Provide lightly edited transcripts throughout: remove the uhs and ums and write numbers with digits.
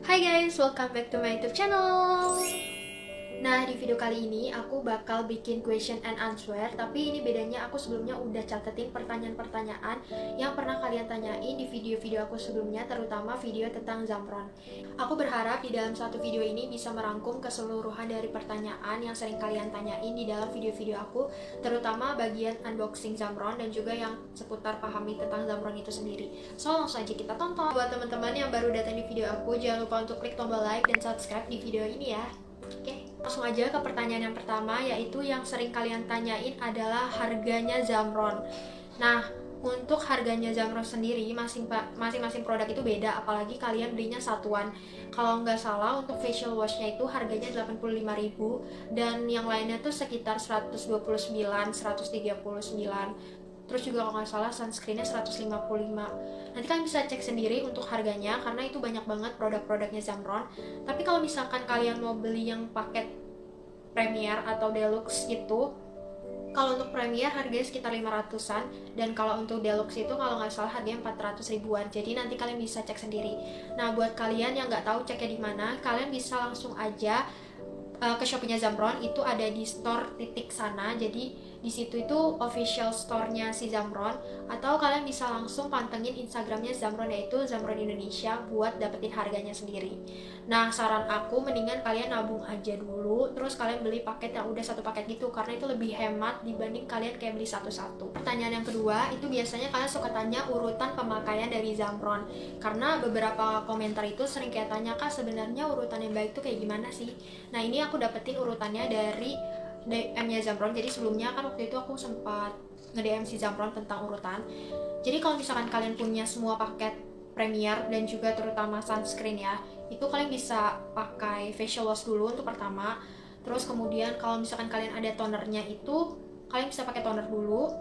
Hai guys, welcome back to my YouTube channel. Nah, di video kali ini aku bakal bikin question and answer. Tapi ini bedanya, aku sebelumnya udah catetin pertanyaan-pertanyaan yang pernah kalian tanyain di video-video aku sebelumnya, terutama video tentang Zamron. Aku berharap di dalam satu video ini bisa merangkum keseluruhan dari pertanyaan yang sering kalian tanyain di dalam video-video aku, terutama bagian unboxing Zamron dan juga yang seputar pahami tentang Zamron itu sendiri. So, langsung aja kita tonton. Buat teman-teman yang baru datang di video aku, jangan lupa untuk klik tombol like dan subscribe di video ini ya. Oke, langsung aja ke pertanyaan yang pertama, yaitu yang sering kalian tanyain adalah harganya Zamron. Nah, untuk harganya Zamron sendiri, masing-masing produk itu beda, apalagi kalian belinya satuan. Kalau nggak salah, untuk facial washnya itu harganya 85.000, dan yang lainnya tuh sekitar 129, 139. Terus juga kalau nggak salah sunscreennya 155. Nanti kalian bisa cek sendiri untuk harganya, karena itu banyak banget produk-produknya Zamron. Tapi kalau misalkan kalian mau beli yang paket Premier atau Deluxe gitu, kalau untuk Premier harganya sekitar 500-an, dan kalau untuk Deluxe itu kalau nggak salah harganya 400 ribuan. Jadi nanti kalian bisa cek sendiri. Nah, buat kalian yang nggak tahu ceknya di mana, kalian bisa langsung aja ke Shopee-nya Zamron. Itu ada di store titik sana. Jadi di situ itu official store-nya si Zamron, atau kalian bisa langsung pantengin Instagram-nya Zamron, yaitu Zamron Indonesia, buat dapetin harganya sendiri. Nah, saran aku mendingan kalian nabung aja dulu, terus kalian beli paket yang udah satu paket gitu, karena itu lebih hemat dibanding kalian kayak beli satu-satu. Pertanyaan yang kedua, itu biasanya kalian suka tanya urutan pemakaian dari Zamron, karena beberapa komentar itu sering kayak tanya, Kak, sebenarnya urutan yang baik tuh kayak gimana sih? Nah, ini aku dapetin urutannya dari DM-nya Zamron. Jadi sebelumnya kan waktu itu aku sempat nge-DM si Zamron tentang urutan. Jadi kalau misalkan kalian punya semua paket Premier dan juga terutama sunscreen ya, itu kalian bisa pakai facial wash dulu untuk pertama. Terus kemudian kalau misalkan kalian ada tonernya itu, kalian bisa pakai toner dulu.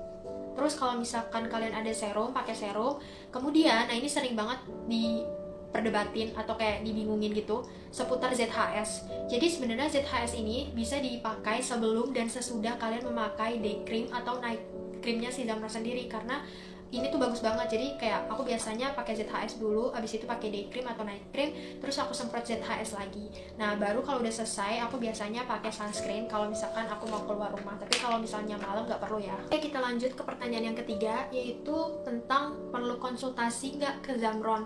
Terus kalau misalkan kalian ada serum, pakai serum. Kemudian, nah ini sering banget di perdebatin atau kayak dibingungin gitu seputar ZHS. Jadi sebenarnya ZHS ini bisa dipakai sebelum dan sesudah kalian memakai day cream atau night creamnya si Zamron sendiri, karena ini tuh bagus banget. Jadi kayak aku biasanya pakai ZHS dulu, abis itu pakai day cream atau night cream, terus aku semprot ZHS lagi. Nah, baru kalau udah selesai aku biasanya pakai sunscreen kalau misalkan aku mau keluar rumah. Tapi kalau misalnya malam nggak perlu ya. Oke, kita lanjut ke pertanyaan yang ketiga, yaitu tentang perlu konsultasi nggak ke Zamron.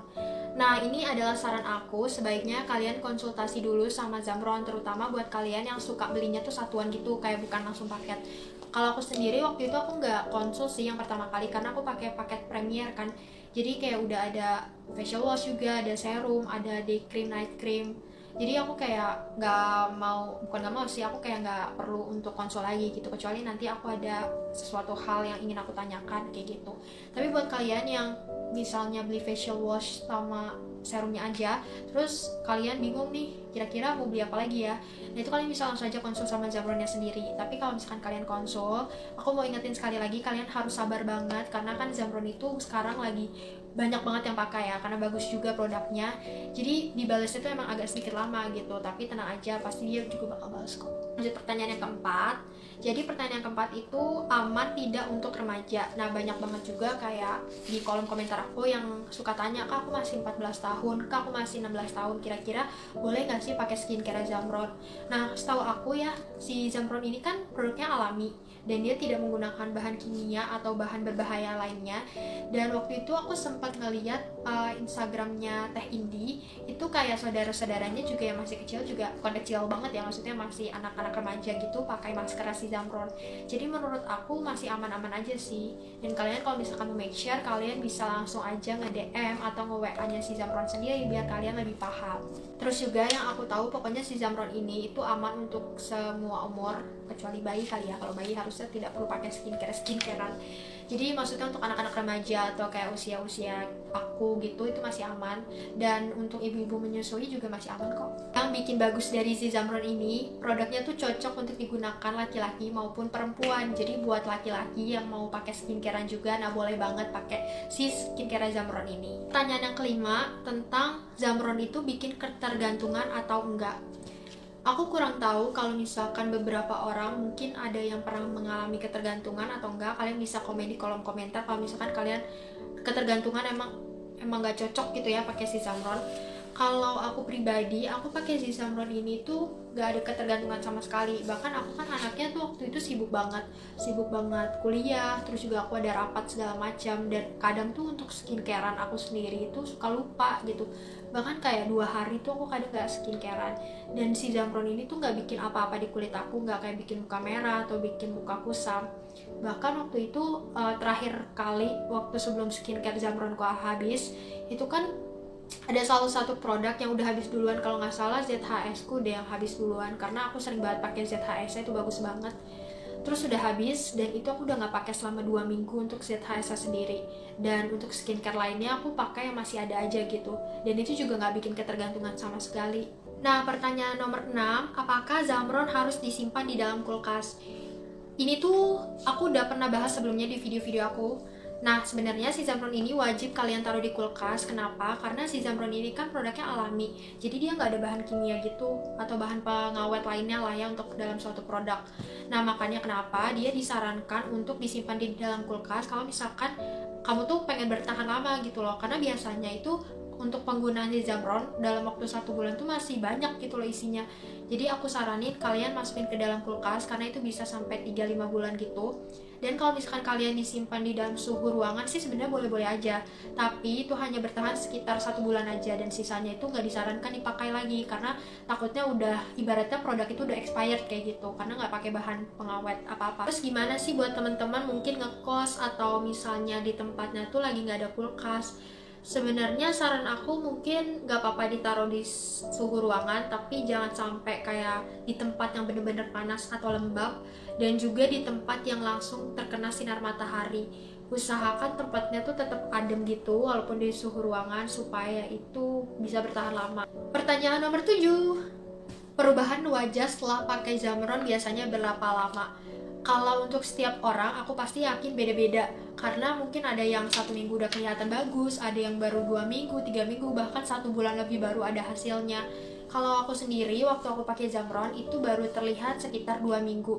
Nah, ini adalah saran aku, sebaiknya kalian konsultasi dulu sama Zamron, terutama buat kalian yang suka belinya tuh satuan gitu, kayak bukan langsung paket. Kalau aku sendiri waktu itu aku nggak konsul sih yang pertama kali, karena aku pakai paket Premier kan. Jadi kayak udah ada facial wash juga, ada serum, ada day cream, night cream. Jadi aku kayak bukan nggak mau sih, aku kayak nggak perlu untuk konsul lagi gitu, kecuali nanti aku ada sesuatu hal yang ingin aku tanyakan kayak gitu. Tapi buat kalian yang misalnya beli facial wash sama serumnya aja, terus kalian bingung nih kira-kira mau beli apa lagi ya, nah itu kalian bisa langsung aja konsul sama Zamronnya sendiri. Tapi kalau misalkan kalian konsul, aku mau ingetin sekali lagi, kalian harus sabar banget, karena kan Zamron itu sekarang lagi banyak banget yang pakai ya, karena bagus juga produknya. Jadi dibalasnya tuh emang agak sedikit lama gitu, tapi tenang aja, pasti dia juga bakal balas kok. Lanjut pertanyaan yang keempat. Jadi pertanyaan yang keempat itu, aman tidak untuk remaja? Nah, banyak banget juga kayak di kolom komentar aku yang suka tanya, Kak, aku masih 14 tahun, Kak, aku masih 16 tahun, kira-kira boleh gak sih pakai skincare Zamron? Nah, setahu aku ya, si Zamron ini kan produknya alami, dan dia tidak menggunakan bahan kimia atau bahan berbahaya lainnya. Dan waktu itu aku sempat ngeliat Instagramnya Teh Indi, itu kayak saudara-saudaranya juga yang masih kecil, juga bukan kecil banget ya, maksudnya masih anak-anak remaja gitu, pakai masker si Zamron. Jadi menurut aku masih aman-aman aja sih. Dan kalian kalau misalkan mau make sure, kalian bisa langsung aja nge-DM atau nge-WA-nya si Zamron sendiri, biar kalian lebih paham. Terus juga yang aku tahu, pokoknya si Zamron ini itu aman untuk semua umur, kecuali bayi kali ya. Kalau bayi harusnya tidak perlu pakai skincarean. Jadi maksudnya untuk anak-anak remaja atau kayak usia-usia aku gitu, itu masih aman. Dan untuk ibu-ibu menyusui juga masih aman kok. Yang bikin bagus dari si Zamron ini, produknya tuh cocok untuk digunakan laki-laki maupun perempuan. Jadi buat laki-laki yang mau pakai skincarean juga, nah boleh banget pakai si skincare Zamron ini. Pertanyaan yang kelima, tentang Zamron itu bikin ketergantungan atau enggak? Aku kurang tahu, kalau misalkan beberapa orang mungkin ada yang pernah mengalami ketergantungan atau enggak. Kalian bisa komen di kolom komentar kalau misalkan kalian ketergantungan emang gak cocok gitu ya pakai si Zamron. Kalau aku pribadi, aku pakai si Zamron ini tuh gak ada ketergantungan sama sekali. Bahkan aku kan anaknya tuh waktu itu sibuk banget kuliah, terus juga aku ada rapat segala macam, dan kadang tuh untuk skincarean aku sendiri itu suka lupa gitu. Bahkan kayak 2 hari tuh aku kadang gak skincarean. Dan si Zamron ini tuh gak bikin apa-apa di kulit aku, gak kayak bikin muka merah atau bikin muka kusam. Bahkan waktu itu terakhir kali waktu sebelum skincare Zamron ku habis, itu kan ada salah satu produk yang udah habis duluan, kalau nggak salah ZHS ku deh yang habis duluan, karena aku sering banget pakai ZHS, itu bagus banget. Terus udah habis, dan itu aku udah nggak pakai selama 2 minggu untuk ZHS sendiri. Dan untuk skincare lainnya aku pakai yang masih ada aja gitu, dan itu juga nggak bikin ketergantungan sama sekali. Nah, pertanyaan nomor 6, apakah Zamron harus disimpan di dalam kulkas? Ini tuh aku udah pernah bahas sebelumnya di video-video aku. Nah, sebenarnya si Zamron ini wajib kalian taruh di kulkas. Kenapa? Karena si Zamron ini kan produknya alami, jadi dia nggak ada bahan kimia gitu atau bahan pengawet lainnya lah ya untuk dalam suatu produk. Nah, makanya kenapa dia disarankan untuk disimpan di dalam kulkas kalau misalkan kamu tuh pengen bertahan lama gitu loh. Karena biasanya itu untuk penggunaan si Zamron dalam waktu 1 bulan tuh masih banyak gitu loh isinya. Jadi aku saranin kalian masukin ke dalam kulkas karena itu bisa sampai 3-5 bulan gitu. Dan kalau misalkan kalian disimpan di dalam suhu ruangan sih sebenarnya boleh-boleh aja, tapi itu hanya bertahan sekitar 1 bulan aja, dan sisanya itu nggak disarankan dipakai lagi karena takutnya udah ibaratnya produk itu udah expired kayak gitu karena nggak pakai bahan pengawet apa-apa. Terus gimana sih buat teman-teman mungkin ngekos atau misalnya di tempatnya tuh lagi nggak ada kulkas? Sebenarnya saran aku mungkin gak apa-apa ditaruh di suhu ruangan, tapi jangan sampai kayak di tempat yang bener-bener panas atau lembab, dan juga di tempat yang langsung terkena sinar matahari. Usahakan tempatnya tuh tetap adem gitu walaupun di suhu ruangan supaya itu bisa bertahan lama. Pertanyaan nomor 7, perubahan wajah setelah pakai Zamron biasanya berapa lama? Kalau untuk setiap orang, aku pasti yakin beda-beda. Karena mungkin ada yang 1 minggu udah kelihatan bagus, ada yang baru 2 minggu, 3 minggu, bahkan 1 bulan lebih baru ada hasilnya. Kalau aku sendiri, waktu aku pakai Zamron, itu baru terlihat sekitar 2 minggu.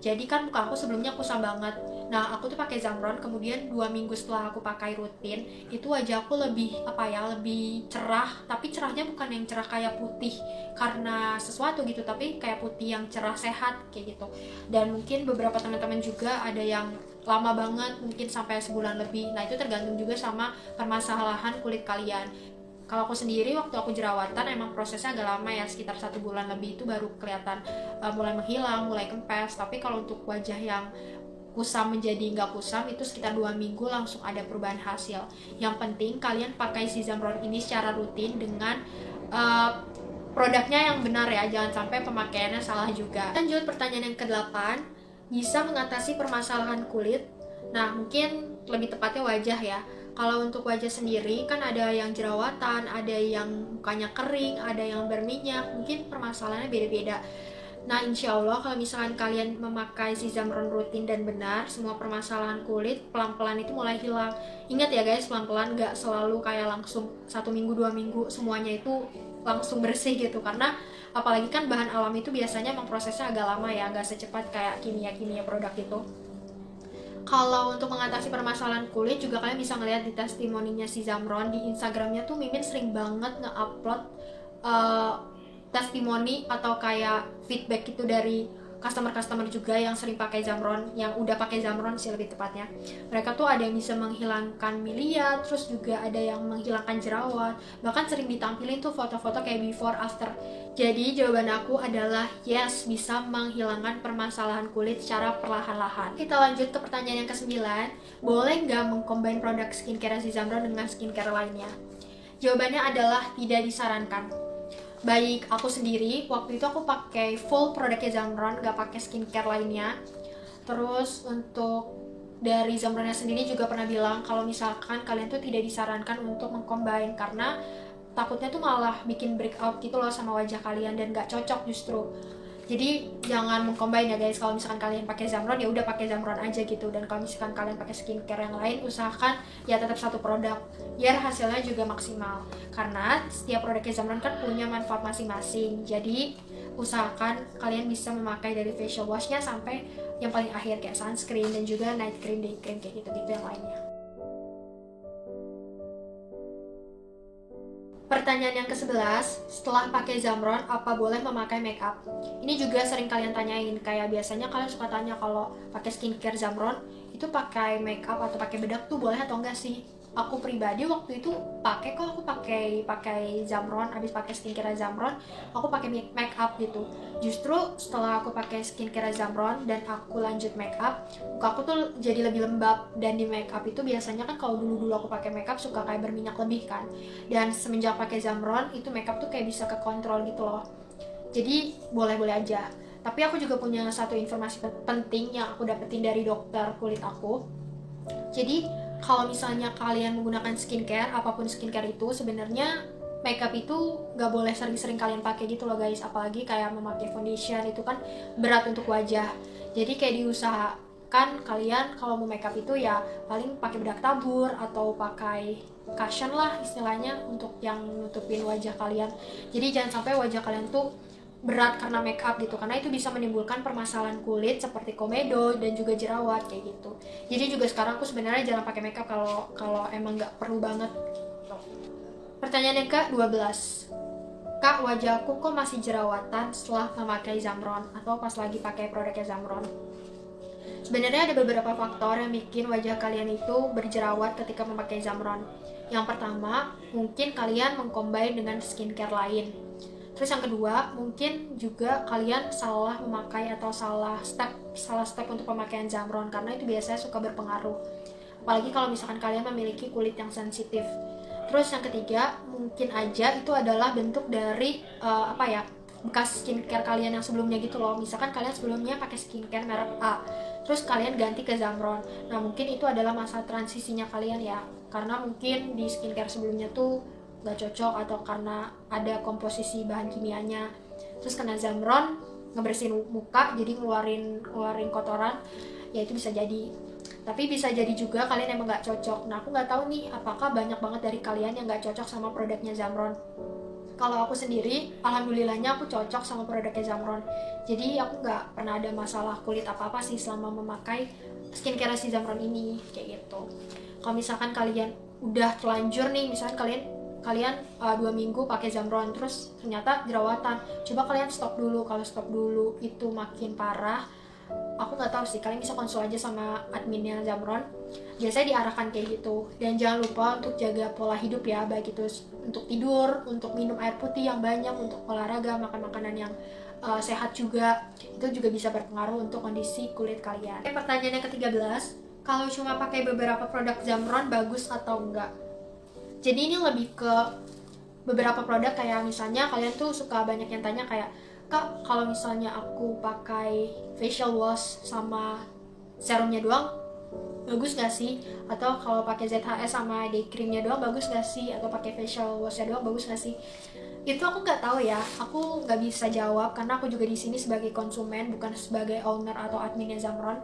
Jadi kan muka aku sebelumnya kusam banget. Nah, aku tuh pakai Zamron, kemudian 2 minggu setelah aku pakai rutin, itu wajah aku lebih, lebih cerah. Tapi cerahnya bukan yang cerah kayak putih karena sesuatu gitu, tapi kayak putih yang cerah sehat, kayak gitu. Dan mungkin beberapa teman-teman juga ada yang lama banget, mungkin sampai sebulan lebih. Nah, itu tergantung juga sama permasalahan kulit kalian. Kalau aku sendiri waktu aku jerawatan emang prosesnya agak lama ya, sekitar 1 bulan lebih itu baru kelihatan mulai menghilang, mulai kempes. Tapi kalau untuk wajah yang kusam menjadi nggak kusam itu sekitar 2 minggu langsung ada perubahan hasil. Yang penting kalian pakai si Zamron ini secara rutin dengan produknya yang benar ya, jangan sampai pemakaiannya salah juga. Lanjut pertanyaan yang ke-8, bisa mengatasi permasalahan kulit. Nah, mungkin lebih tepatnya wajah ya. Kalau untuk wajah sendiri kan ada yang jerawatan, ada yang mukanya kering, ada yang berminyak, mungkin permasalahannya beda-beda. Nah, insya Allah kalau misalkan kalian memakai si Zamron rutin dan benar, semua permasalahan kulit pelan-pelan itu mulai hilang. Ingat ya guys, pelan-pelan, gak selalu kayak langsung 1 minggu, 2 minggu semuanya itu langsung bersih gitu. Karena apalagi kan bahan alami itu biasanya emang prosesnya agak lama ya, gak secepat kayak kimia-kimia produk itu. Kalau untuk mengatasi permasalahan kulit juga kalian bisa ngeliat di testimoninya si Zamron di Instagramnya tuh Mimin sering banget nge-upload testimoni atau kayak feedback gitu dari customer-customer juga yang sering pakai Zamron, yang udah pakai Zamron sih lebih tepatnya. Mereka tuh ada yang bisa menghilangkan milia, terus juga ada yang menghilangkan jerawat, bahkan sering ditampilin tuh foto-foto kayak before after. Jadi jawaban aku adalah yes, bisa menghilangkan permasalahan kulit secara perlahan-lahan. Kita lanjut ke pertanyaan yang ke-9, boleh nggak mengcombine produk skincare si Zamron dengan skincare lainnya? Jawabannya adalah tidak disarankan. Baik aku sendiri, waktu itu aku pakai full produknya Zamron, gak pakai skincare lainnya. Terus untuk dari Zamronnya sendiri juga pernah bilang kalau misalkan kalian tuh tidak disarankan untuk mengcombine karena takutnya tuh malah bikin breakout gitu loh sama wajah kalian dan gak cocok justru. Jadi jangan mengcombine ya guys. Kalau misalkan kalian pakai Zamron ya udah pakai Zamron aja gitu. Dan kalau misalkan kalian pakai skincare yang lain, usahakan ya tetap satu produk biar hasilnya juga maksimal. Karena setiap produknya Zamron kan punya manfaat masing-masing. Jadi usahakan kalian bisa memakai dari facial washnya sampai yang paling akhir kayak sunscreen dan juga night cream, day cream kayak gitu-gitu yang lainnya. Pertanyaan yang ke-11, setelah pakai Zamron, apa boleh memakai makeup? Ini juga sering kalian tanyain, kayak biasanya kalian suka tanya kalau pakai skincare Zamron, itu pakai makeup atau pakai bedak tuh boleh atau enggak sih? Aku pribadi waktu itu aku pakai Zamron, habis pakai skincare Zamron, aku pakai makeup gitu. Justru setelah aku pakai skincare Zamron dan aku lanjut makeup, muka aku tuh jadi lebih lembab. Dan di makeup itu biasanya kan kalau dulu aku pakai makeup suka kayak berminyak lebih kan. Dan semenjak pakai Zamron itu makeup tuh kayak bisa kekontrol gitu loh. Jadi boleh-boleh aja. Tapi aku juga punya satu informasi penting yang aku dapetin dari dokter kulit aku. Jadi kalau misalnya kalian menggunakan skincare, apapun skincare itu, sebenarnya makeup itu gak boleh sering-sering kalian pakai gitu loh guys. Apalagi kayak memakai foundation itu kan berat untuk wajah. Jadi kayak diusahakan kalian kalau mau makeup itu ya paling pakai bedak tabur atau pakai cushion lah istilahnya untuk yang nutupin wajah kalian. Jadi jangan sampai wajah kalian tuh berat karena make up gitu, karena itu bisa menimbulkan permasalahan kulit seperti komedo dan juga jerawat kayak gitu. Jadi juga sekarang aku sebenarnya jarang pakai make up kalau emang nggak perlu banget. Pertanyaan yang ke-12, Kak, wajahku kok masih jerawatan setelah memakai Zamron atau pas lagi pakai produknya Zamron? Sebenarnya ada beberapa faktor yang bikin wajah kalian itu berjerawat ketika memakai Zamron. Yang pertama, mungkin kalian mengcombine dengan skincare lain. Terus yang kedua, mungkin juga kalian salah memakai atau salah step untuk pemakaian Zamron, karena itu biasanya suka berpengaruh. Apalagi kalau misalkan kalian memiliki kulit yang sensitif. Terus yang ketiga, mungkin aja itu adalah bentuk dari bekas skincare kalian yang sebelumnya gitu loh. Misalkan kalian sebelumnya pakai skincare merek A, terus kalian ganti ke Zamron. Nah, mungkin itu adalah masa transisinya kalian ya. Karena mungkin di skincare sebelumnya tuh gak cocok atau karena ada komposisi bahan kimianya. Terus kena Zamron ngebersihin muka jadi ngeluarin kotoran, ya itu bisa jadi. Tapi bisa jadi juga kalian emang gak cocok. Nah, aku gak tahu nih apakah banyak banget dari kalian yang gak cocok sama produknya Zamron. Kalau aku sendiri, alhamdulillahnya aku cocok sama produknya Zamron. Jadi aku gak pernah ada masalah kulit apa-apa sih selama memakai skincare si Zamron ini kayak gitu. Kalau misalkan kalian udah terlanjur nih, misalkan kalian 2 minggu pakai Zamron terus ternyata jerawatan, coba kalian stop dulu. Kalau stop dulu itu makin parah, aku nggak tahu sih, kalian bisa konsul aja sama adminnya Zamron, biasanya diarahkan kayak gitu. Dan jangan lupa untuk jaga pola hidup ya, baik itu untuk tidur, untuk minum air putih yang banyak, untuk olahraga, makan makanan yang sehat juga, itu juga bisa berpengaruh untuk kondisi kulit kalian. Pertanyaan yang ke-13, kalau cuma pakai beberapa produk Zamron bagus atau enggak? Jadi ini lebih ke beberapa produk, kayak misalnya kalian tuh suka banyak yang tanya kayak, Kak, kalau misalnya aku pakai facial wash sama serumnya doang bagus gak sih? Atau kalau pakai ZHS sama day creamnya doang bagus gak sih? Atau pakai facial washnya doang bagus gak sih? Itu aku nggak tahu ya, aku nggak bisa jawab karena aku juga di sini sebagai konsumen, bukan sebagai owner atau adminnya Zamron.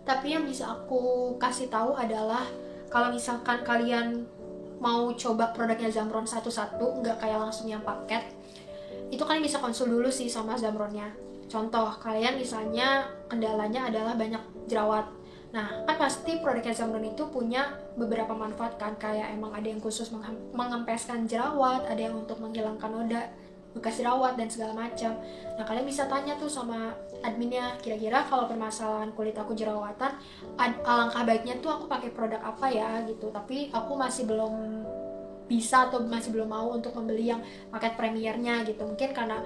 Tapi yang bisa aku kasih tahu adalah kalau misalkan kalian mau coba produknya Zamron satu-satu, nggak kayak langsung yang paket, itu kalian bisa konsul dulu sih sama Zamronnya. Contoh, kalian misalnya kendalanya adalah banyak jerawat. Nah, kan pasti produknya Zamron itu punya beberapa manfaat kan, kayak emang ada yang khusus mengempeskan jerawat, ada yang untuk menghilangkan noda bekas jerawat dan segala macam. Nah, kalian bisa tanya tuh sama adminnya, kira-kira kalau permasalahan kulit aku jerawatan, alangkah baiknya tuh aku pakai produk apa ya gitu. Tapi aku masih belum bisa atau masih belum mau untuk membeli yang paket premiernya gitu. Mungkin karena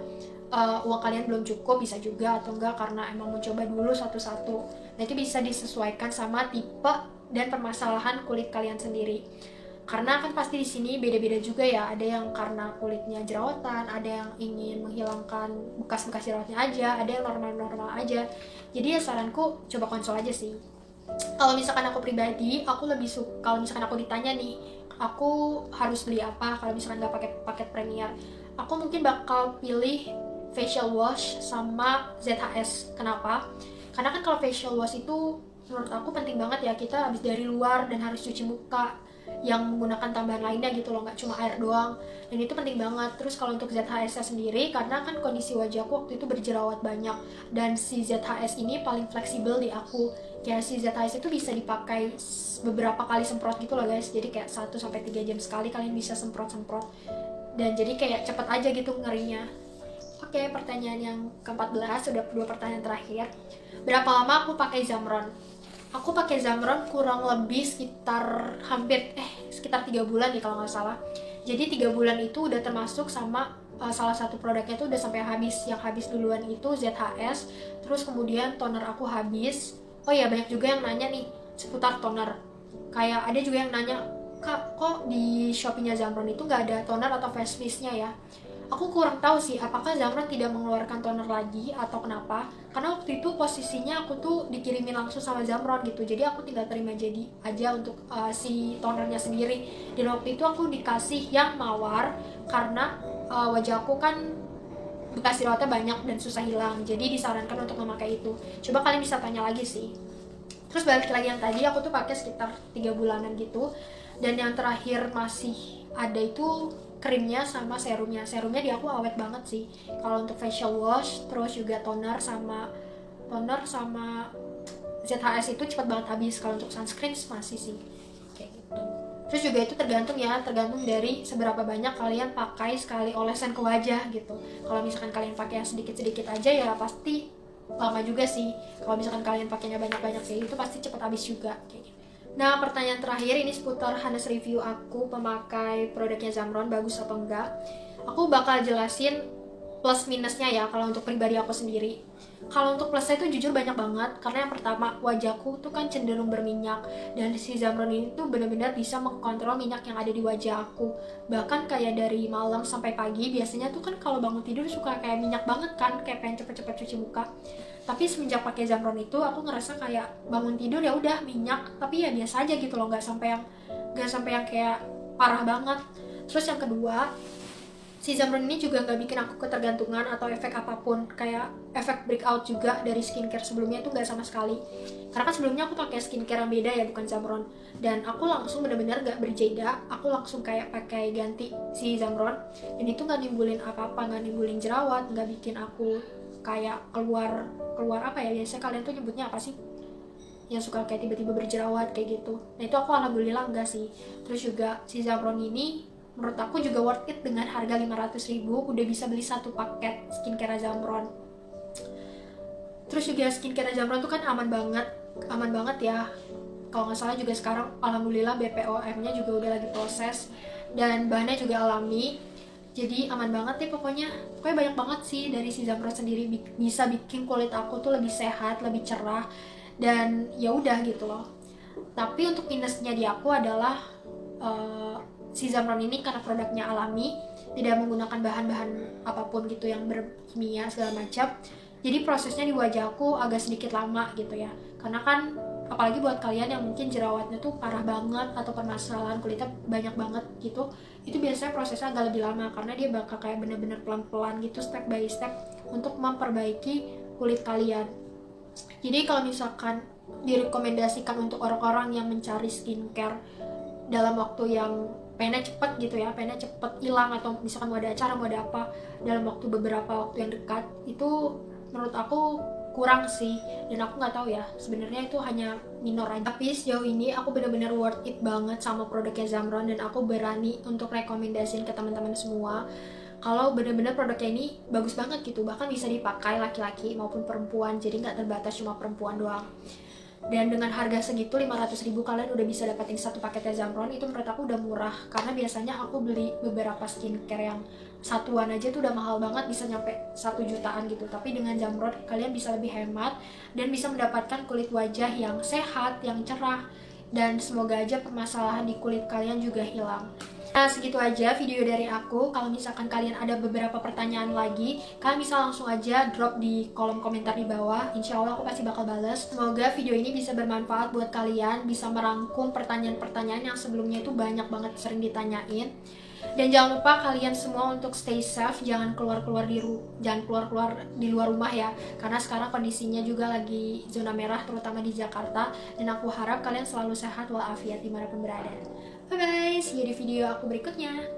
uang kalian belum cukup, bisa juga, atau enggak karena emang mencoba dulu satu-satu. Nah, itu bisa disesuaikan sama tipe dan permasalahan kulit kalian sendiri. Karena kan pasti di sini beda-beda juga ya, ada yang karena kulitnya jerawatan, ada yang ingin menghilangkan bekas-bekas jerawatnya aja, ada yang normal-normal aja. Jadi ya saranku coba konsul aja sih. Kalau misalkan aku pribadi, aku lebih suka kalau misalkan aku ditanya nih, aku harus beli apa kalau misalkan nggak pakai paket premier, aku mungkin bakal pilih facial wash sama ZHS. Kenapa? Karena kan kalau facial wash itu menurut aku penting banget ya, kita habis dari luar dan harus cuci muka. yang menggunakan tambahan lainnya gitu loh, nggak cuma air doang. Dan itu penting banget. Terus kalau untuk ZHS sendiri, karena kan kondisi wajahku waktu itu berjerawat banyak, dan si ZHS ini paling fleksibel di aku. Kayak si ZHS itu bisa dipakai beberapa kali semprot gitu loh guys. Jadi kayak 1-3 jam sekali kalian bisa semprot-semprot. Dan jadi kayak cepet aja gitu ngerinya. Oke, pertanyaan yang ke-14, sudah 2 pertanyaan terakhir. Berapa lama aku pakai Zamron? Aku pakai Zamron kurang lebih sekitar 3 bulan nih kalau nggak salah. Jadi 3 bulan itu udah termasuk sama salah satu produknya tuh udah sampai habis. Yang habis duluan itu ZHS, terus kemudian toner aku habis. Oh ya, banyak juga yang nanya nih seputar toner. Kayak ada juga yang nanya, Kak, kok di Shopee-nya Zamron itu nggak ada toner atau face mist-nya ya? Aku kurang tahu sih apakah Zamron tidak mengeluarkan toner lagi atau kenapa. Karena waktu itu posisinya aku tuh dikirimin langsung sama Zamron gitu. Jadi aku tinggal terima jadi aja untuk si tonernya sendiri. Dan waktu itu aku dikasih yang mawar karena wajah aku kan bekas jerawatnya banyak dan susah hilang. Jadi disarankan untuk memakai itu. Coba kalian bisa tanya lagi sih. Terus balik lagi yang tadi, aku tuh pakai sekitar 3 bulanan gitu. Dan yang terakhir masih ada itu krimnya sama serumnya. Serumnya di aku awet banget sih. Kalau untuk facial wash, terus juga toner sama ZHS itu cepat banget habis. Kalau untuk sunscreen masih sih kayak gitu. Terus juga itu tergantung dari seberapa banyak kalian pakai sekali olesan ke wajah gitu. Kalau misalkan kalian pakai yang sedikit-sedikit aja ya pasti lama juga sih. Kalau misalkan kalian pakainya banyak-banyak kayak itu pasti cepat habis juga kayak gitu. Nah, pertanyaan terakhir ini seputar Hanes review aku pemakai produknya Zamron bagus atau enggak. Aku bakal jelasin plus minusnya ya kalau untuk pribadi aku sendiri. Kalau untuk plusnya itu jujur banyak banget, karena yang pertama wajahku tuh kan cenderung berminyak, dan si Zamron ini tuh benar-benar bisa mengkontrol minyak yang ada di wajah aku. Bahkan kayak dari malam sampai pagi biasanya tuh kan kalau bangun tidur suka kayak minyak banget kan, kayak pengen cepet-cepet cuci muka. Tapi semenjak pakai Zamron itu aku ngerasa kayak bangun tidur ya udah minyak, tapi ya biasa aja gitu loh, nggak sampai yang kayak parah banget. Terus yang kedua, si Zamron ini juga nggak bikin aku ketergantungan atau efek apapun, kayak efek breakout juga dari skincare sebelumnya itu nggak sama sekali. Karena kan sebelumnya aku pakai skincare yang beda ya, bukan Zamron, dan aku langsung benar-benar nggak berjeda, aku langsung kayak pakai ganti si Zamron, dan itu nggak nimbulin apa-apa, nggak nimbulin jerawat, nggak bikin aku kayak keluar apa ya, biasanya kalian tuh nyebutnya apa sih, yang suka kayak tiba-tiba berjerawat kayak gitu. Nah itu aku alhamdulillah enggak sih. Terus juga si Zamron ini menurut aku juga worth it dengan harga 500.000 udah bisa beli satu paket skincare Zamron. Terus juga skincare Zamron tuh kan aman banget ya. Kalau nggak salah juga sekarang alhamdulillah BPOM-nya juga udah lagi proses dan bahannya juga alami. Jadi aman banget deh pokoknya banyak banget sih dari si Zamron sendiri bisa bikin kulit aku tuh lebih sehat, lebih cerah, dan ya udah gitu loh. Tapi untuk minusnya di aku adalah si Zamron ini karena produknya alami, tidak menggunakan bahan-bahan apapun gitu yang berkimia segala macam. Jadi prosesnya di wajah aku agak sedikit lama gitu ya. Karena kan apalagi buat kalian yang mungkin jerawatnya tuh parah banget atau permasalahan kulitnya banyak banget gitu, itu biasanya prosesnya agak lebih lama karena dia bakal kayak bener-bener pelan-pelan gitu, step by step untuk memperbaiki kulit kalian. Jadi kalau misalkan direkomendasikan untuk orang-orang yang mencari skincare dalam waktu yang pengennya cepet gitu ya, pengennya cepet hilang, atau misalkan mau ada acara, mau ada apa dalam beberapa waktu yang dekat, itu menurut aku kurang sih. Dan aku nggak tahu ya, sebenarnya itu hanya minor aja. Tapi sejauh ini aku benar-benar worth it banget sama produknya Zamron, dan aku berani untuk rekomendasiin ke teman-teman semua kalau benar-benar produknya ini bagus banget gitu, bahkan bisa dipakai laki-laki maupun perempuan, jadi nggak terbatas cuma perempuan doang. Dan dengan harga segitu 500.000 kalian udah bisa dapetin satu paketnya Zamron, itu menurut aku udah murah. Karena biasanya aku beli beberapa skincare yang satuan aja tuh udah mahal banget, bisa nyampe 1 jutaan gitu. Tapi dengan Zamron kalian bisa lebih hemat dan bisa mendapatkan kulit wajah yang sehat, yang cerah, dan semoga aja permasalahan di kulit kalian juga hilang. Nah segitu aja video dari aku. Kalau misalkan kalian ada beberapa pertanyaan lagi, kalian bisa langsung aja drop di kolom komentar di bawah. Insya Allah aku pasti bakal bales. Semoga video ini bisa bermanfaat buat kalian, bisa merangkum pertanyaan-pertanyaan yang sebelumnya itu banyak banget sering ditanyain. Dan jangan lupa kalian semua untuk stay safe, jangan keluar-keluar di luar rumah ya, karena sekarang kondisinya juga lagi zona merah terutama di Jakarta. Dan aku harap kalian selalu sehat walafiat dimanapun berada. Bye bye, see you di video aku berikutnya.